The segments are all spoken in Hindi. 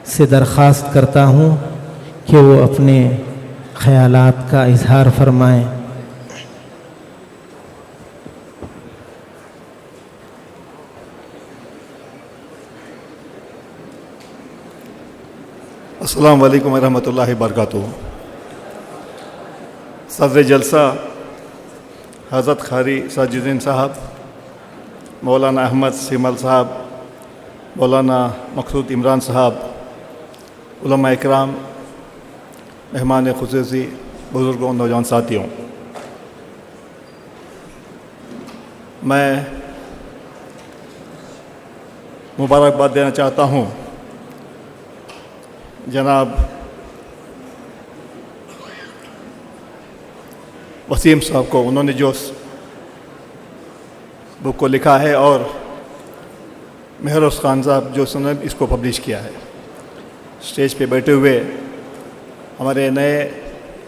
से दरख्वास्त करता हूँ कि वो अपने ख़यालात का इजहार फरमाएँ। अस्सलाम वालेकुम रहमतुल्लाहि बरकातुहू। सदर जलसा हज़रत क़ारी साजिदीन साहब, मौलाना अहमद सिमल साहब, मौलाना मक़सूद इमरान साहब, उलमा इकराम, मेहमान ख़ुसूसी, बुज़ुर्गों, नौजवान साथियों, मैं मुबारकबाद देना चाहता हूँ जनाब वसीम साहब को। उन्होंने जो बुक को लिखा है और मेहरोज़ खान साहब जो उसने इसको पब्लिश किया है। स्टेज पे बैठे हुए हमारे नए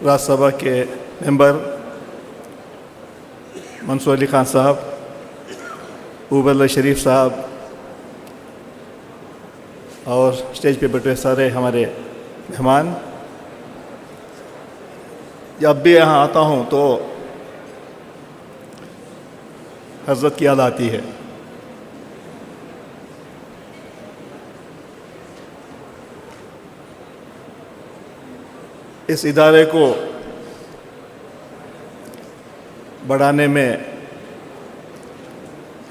राज्यसभा के मेंबर मंसूर अली खान साहब, उबल शरीफ साहब और स्टेज पे बैठे सारे हमारे मेहमान, जब भी यहाँ आता हूँ तो हज़रत की याद आती है। इस इदारे को बढ़ाने में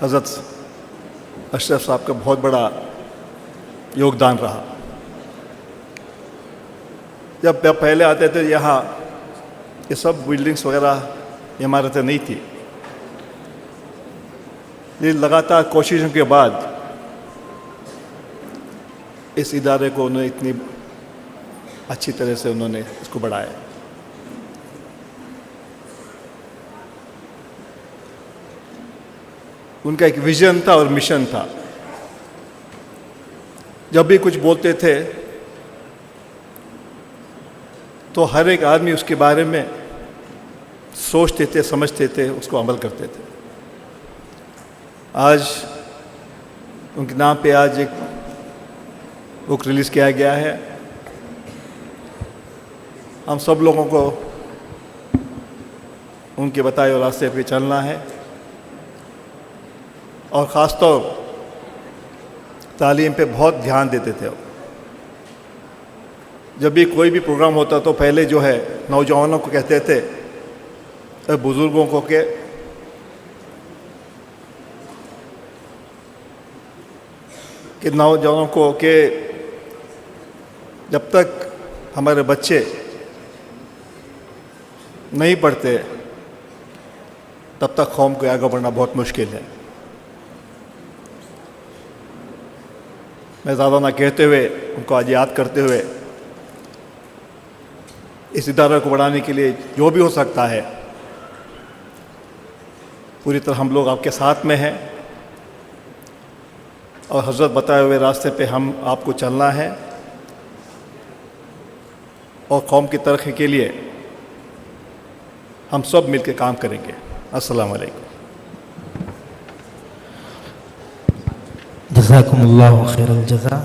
हज़रत अशरफ साहब का बहुत बड़ा योगदान रहा। जब पहले आते थे यहाँ ये सब बिल्डिंग्स वगैरह इमारतें नहीं थी, लेकिन लगातार कोशिशों के बाद इस इदारे को उन्होंने इतनी अच्छी तरह से उन्होंने इसको बढ़ाया। उनका एक विजन था और मिशन था। जब भी कुछ बोलते थे तो हर एक आदमी उसके बारे में सोचते थे, समझते थे, उसको अमल करते थे। आज उनके नाम पे आज एक बुक रिलीज़ किया गया है। हम सब लोगों को उनके बताए हुए रास्ते पे चलना है और ख़ास तौर तालीम पे बहुत ध्यान देते थे। जब भी कोई भी प्रोग्राम होता तो पहले जो है नौजवानों को कहते थे, बुज़ुर्गों को कि नौजवानों को कि जब तक हमारे बच्चे नहीं पढ़ते तब तक कौम को आगे बढ़ना बहुत मुश्किल है। मैं ज़्यादा ना कहते हुए उनको आज याद करते हुए इस इदारे को बढ़ाने के लिए जो भी हो सकता है पूरी तरह हम लोग आपके साथ में हैं और हज़रत बताए हुए रास्ते पे हम आपको चलना है और कौम की तरक्की के लिए हम सब मिलकर काम करेंगे। अस्सलाम वालेकुम। जज़ाकुमुल्लाहु खैरल जज़ा।